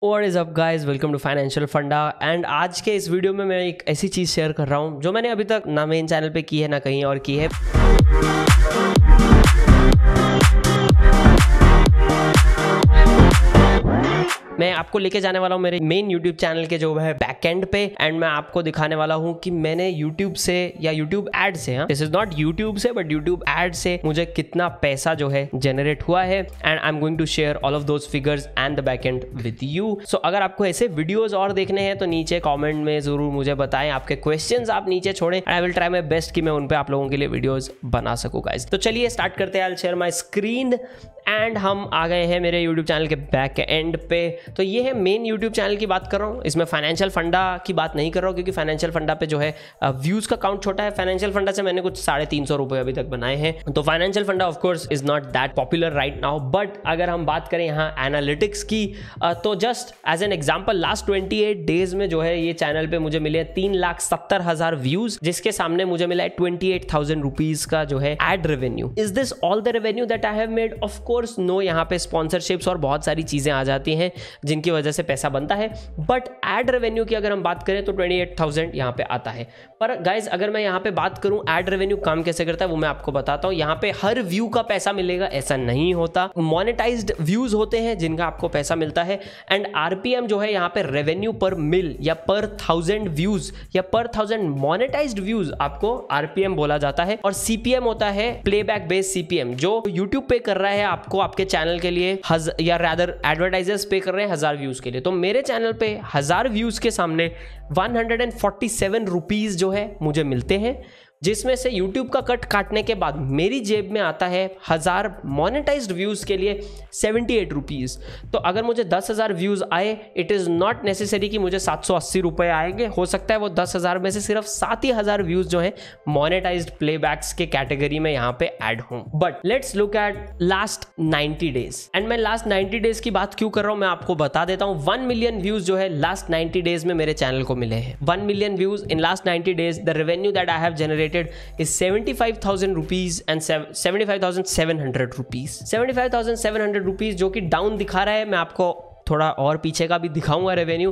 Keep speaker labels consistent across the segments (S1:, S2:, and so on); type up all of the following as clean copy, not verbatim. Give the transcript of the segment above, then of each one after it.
S1: What is up guys, welcome to Financial Funda. And आज के इस वीडियो में मैं एक ऐसी चीज़ शेयर कर रहा हूँ जो मैंने अभी तक ना मेन चैनल पे की है ना कहीं और की है। मैं आपको लेके जाने वाला हूँ मेरे मेन यूट्यूब चैनल के जो है बैकएंड पे, एंड मैं आपको दिखाने वाला हूँ कि मैंने यूट्यूब से या यूट्यूब एड से, दिस इज नॉट यूट्यूब से बट यूट्यूब एड से मुझे कितना पैसा जो है जनरेट हुआ है। And I am going to share all of those figures and the backend with you. So अगर आपको ऐसे वीडियोस और देखने हैं तो नीचे कॉमेंट में जरूर मुझे बताएं, आपके क्वेश्चंस आप नीचे छोड़ें। I will try my best कि मैं उन पे आप लोगों के लिए वीडियोस बना सकूँ गाइस। तो चलिए स्टार्ट करते हैं। I will share my screen and हम आ गए हैं मेरे यूट्यूब चैनल के बैक एंड पे। तो ये है मेन यूट्यूब चैनल की बात कर रहा हूँ, इसमें फाइनेंशियल फंडा की बात नहीं कर रहा हूँ क्योंकि फाइनेंशियल फंडा पे जो है व्यूज़ का काउंट छोटा है। फाइनेंशियल फंडा से मैंने कुछ 350 रुपये अभी तक बनाए हैं। तो Financial Funda of course is not that popular right now, but अगर हम बात करें यहाँ एनालिटिक्स की तो just as an example last 28 days में जो है ये चैनल पे मुझे मिले 3,70,000 व्यूज, जिसके सामने मुझे मिला है 28,000 रुपीज का जो है ad revenue. Is this all the revenue that I have made? Of course no, यहाँ पे स्पॉन्सरशिप्स और बहुत सारी चीजें आ जाती हैं जिनकी वजह से पैसा बनता है, बट एड रेवेन्यू की अगर हम बात करें तो 28,000 यहाँ पे आता है। पर गाइज अगर मैं यहाँ पे बात करूं एड रेवेन्यू काम कैसे करता है वो मैं आपको बताता हूं। यहाँ पे हर व्यू का पैसा मिलेगा ऐसा नहीं होता, मोनेटाइज्ड व्यूज होते हैं जिनका आपको पैसा मिलता है। एंड आरपीएम जो है यहाँ पे रेवेन्यू पर मिल या पर 1000 व्यूज या पर 1000 मोनेटाइज्ड व्यूज आपको आरपीएम बोला जाता है। और सीपीएम होता है प्लेबैक बेस्ड सीपीएम, जो यूट्यूब पे कर रहा है आपको आपके चैनल के लिए या रादर एडवर्टाइजर्स पे कर रहे हैं 1000 व्यूज के लिए। तो मेरे चैनल पे 1000 व्यूज के सामने 147 रुपीज जो है मुझे मिलते हैं, जिसमें से YouTube का कट काटने के बाद मेरी जेब में आता है 1000 मोनेटाइज्ड व्यूज के लिए 78 रुपीज। तो अगर मुझे 10,000 व्यूज आए, इट इज नॉट नेसेसरी कि मुझे 780 रुपए आएंगे। हो सकता है वो 10,000 में से सिर्फ 7,000 व्यूज जो है मोनेटाइज्ड प्लेबैक्स के कैटेगरी में यहाँ पे ऐड हों। But let's look at last 90 days. And मैं लास्ट 90 डेज की बात क्यों कर रहा हूं मैं आपको बता देता हूं। 1 मिलियन व्यूज जो है लास्ट 90 डेज में मेरे चैनल को मिले हैं। 1 million views in last 90 days. The revenue that I have generated is 75,000 rupees and 75,700 rupees। 75,700 rupees जो कि डाउन दिखा रहा है। मैं आपको थोड़ा और पीछे का भी दिखाऊंगा रेवेन्यू,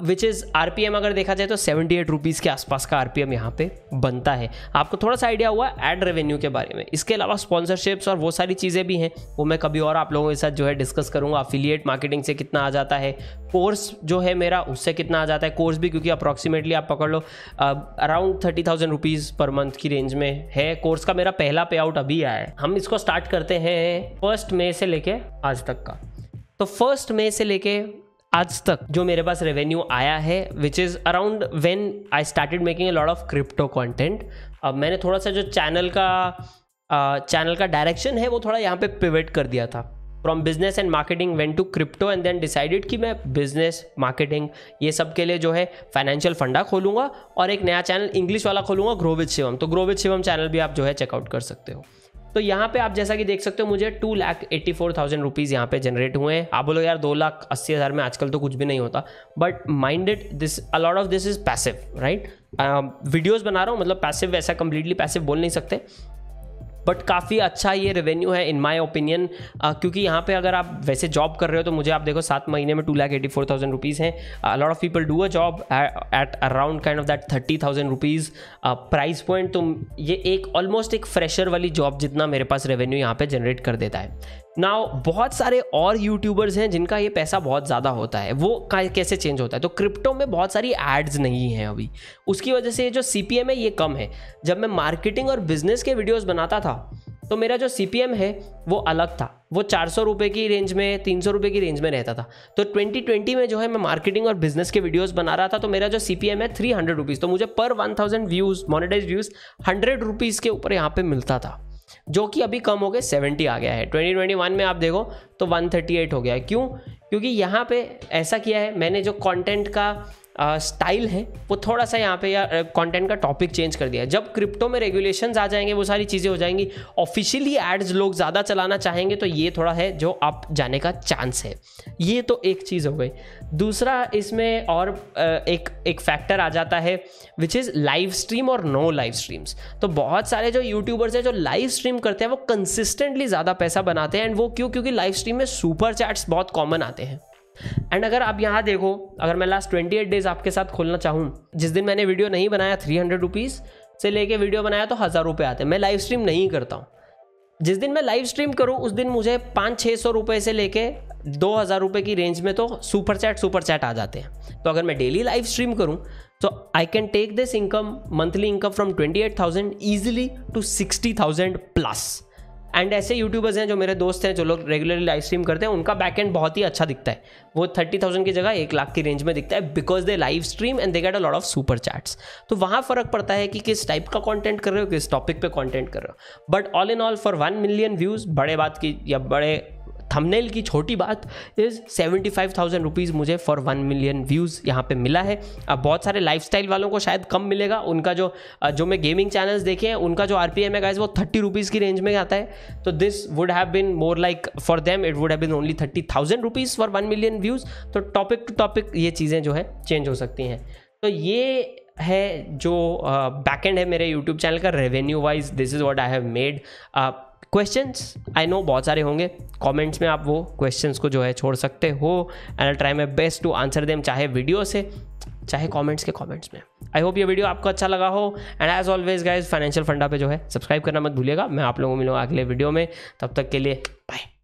S1: विच इज़ आरपीएम अगर देखा जाए तो 78 रुपीज़ के आसपास का आरपीएम यहाँ पे बनता है। आपको थोड़ा सा आइडिया हुआ एड रेवेन्यू के बारे में। इसके अलावा स्पॉन्सरशिप्स और वो सारी चीज़ें भी हैं, वो मैं कभी और आप लोगों के साथ जो है डिस्कस करूँगा। अफिलिएट मार्केटिंग से कितना आ जाता है, कोर्स जो है मेरा उससे कितना आ जाता है। कोर्स भी क्योंकि अप्रॉक्सीमेटली आप पकड़ लो अराउंड 30,000 रुपीज़ पर मंथ की रेंज में है। कोर्स का मेरा पहला पे आउट अभी आया है। हम इसको स्टार्ट करते हैं 1 मई से लेके आज तक का। तो 1 मई से लेके आज तक जो मेरे पास रेवेन्यू आया है, which is around when I started making a lot of crypto content. अब मैंने थोड़ा सा जो चैनल का डायरेक्शन है वो थोड़ा यहाँ पे पिवट कर दिया था। From business and marketing went to crypto and then decided कि मैं बिजनेस मार्केटिंग ये सब के लिए जो है फाइनेंशियल फंडा खोलूँगा और एक नया चैनल इंग्लिश वाला खोलूँगा, ग्रो विद शिवम। तो ग्रो विद शिवम चैनल भी आप जो है चेकआउट कर सकते हो। तो यहाँ पे आप जैसा कि देख सकते हो मुझे 2,84,000 रुपीज़ यहाँ पे जनरेट हुए हैं। आप बोलो यार 2,80,000 में आजकल तो कुछ भी नहीं होता, but minded this a lot of this is passive right. Videos बना रहा हूँ, मतलब पैसिव वैसा कंप्लीटली पैसिव बोल नहीं सकते, बट काफ़ी अच्छा ये रेवेन्यू है इन माय ओपिनियन। क्योंकि यहाँ पे अगर आप वैसे जॉब कर रहे हो तो मुझे आप देखो 7 महीने में 2,84,000 रुपीज़ हैं। Lot of people do a job at around kind of that 30,000 rupees price point. तो ये एक ऑलमोस्ट एक फ्रेशर वाली जॉब जितना मेरे पास रेवेन्यू यहाँ पे जनरेट कर देता है। नाउ बहुत सारे और यूट्यूबर्स हैं जिनका ये पैसा बहुत ज़्यादा होता है, वो कैसे चेंज होता है? तो क्रिप्टो में बहुत सारी एड्स नहीं हैं अभी, उसकी वजह से ये जो सीपीएम है ये कम है। जब मैं मार्केटिंग और बिजनेस के वीडियोस बनाता था तो मेरा जो सीपीएम है वो अलग था, वो 400 रुपये की रेंज में 300 रुपये की रेंज में रहता था। तो 2020 में जो है मैं मार्केटिंग और बिजनेस के वीडियोस बना रहा था तो मेरा जो सीपीएम है 300 रुपीज़। तो मुझे पर 1000 व्यूज़ मोनेटाइज व्यूज़ 100 रुपीज़ के ऊपर यहाँ पे मिलता था, जो कि अभी कम हो गए 70 आ गया है। 2021 में आप देखो तो 138 हो गया है। क्यों? क्योंकि यहाँ पे ऐसा किया है मैंने, जो कंटेंट का स्टाइल है वो थोड़ा सा यहाँ पे या कंटेंट का टॉपिक चेंज कर दिया है। जब क्रिप्टो में रेगुलेशंस आ जाएंगे, वो सारी चीज़ें हो जाएंगी, ऑफिशियली एड्स लोग ज़्यादा चलाना चाहेंगे, तो ये थोड़ा है जो आप जाने का चांस है। ये तो एक चीज़ हो गई। दूसरा इसमें और एक फैक्टर आ जाता है विच इज़ लाइव स्ट्रीम और नो लाइव स्ट्रीम्स। तो बहुत सारे जो यूट्यूबर्स हैं जो लाइव स्ट्रीम करते हैं वो कंसिस्टेंटली ज़्यादा पैसा बनाते हैं। एंड वो क्यों? क्योंकि लाइव स्ट्रीम में सुपर चैट्स बहुत कॉमन आते हैं। एंड अगर आप यहाँ देखो, अगर मैं लास्ट 28 डेज आपके साथ खोलना चाहूँ, जिस दिन मैंने वीडियो नहीं बनाया 300 रुपीज़ से लेके वीडियो बनाया तो 1000 रुपये आते हैं। मैं लाइव स्ट्रीम नहीं करता हूँ। जिस दिन मैं लाइव स्ट्रीम करूँ उस दिन मुझे 500-600 रुपये से लेके 2000 रुपये की रेंज में तो सुपर चैट आ जाते हैं। तो अगर मैं डेली लाइव स्ट्रीम करूँ तो I can take this income, monthly income from 28,000 easily to 60,000 plus. And ऐसे यूट्यूबर्स हैं जो मेरे दोस्त हैं जो लोग रेगुलरली लाइव स्ट्रीम करते हैं, उनका बैकएंड बहुत ही अच्छा दिखता है। वो 30,000 की जगह 1 लाख की रेंज में दिखता है, because they live stream and they get a lot of super chats. तो वहाँ फर्क पड़ता है कि किस टाइप का कंटेंट कर रहे हो, किस टॉपिक पे कंटेंट कर रहे हो। But all in all for 1 million views, बड़े बात की या बड़े थंबनेल की छोटी बात इज़ 75,000 रुपीज़ मुझे फॉर 1 मिलियन व्यूज़ यहाँ पे मिला है। अब बहुत सारे लाइफस्टाइल वालों को शायद कम मिलेगा। उनका जो मैं गेमिंग चैनल्स देखे हैं, उनका जो RPM है गाइस वो 30 रुपीज़ की रेंज में आता है। तो this would have been more like for them it would have been only 30,000 rupees for 1 million views. तो टॉपिक टू टॉपिक ये चीज़ें जो है चेंज हो सकती हैं। तो ये है जो बैकएंड है मेरे यूट्यूब चैनल का revenue wise. This is what I have made. Questions I know बहुत सारे होंगे, कमेंट्स में आप वो क्वेश्चंस को जो है छोड़ सकते हो and I try my best to answer them, चाहे वीडियो से चाहे कमेंट्स के कमेंट्स में। आई होप ये वीडियो आपको अच्छा लगा हो। And as always guys Financial Funda पे जो है सब्सक्राइब करना मत भूलिएगा। मैं आप लोगों को मिलूंगा अगले वीडियो में, तब तक के लिए बाय।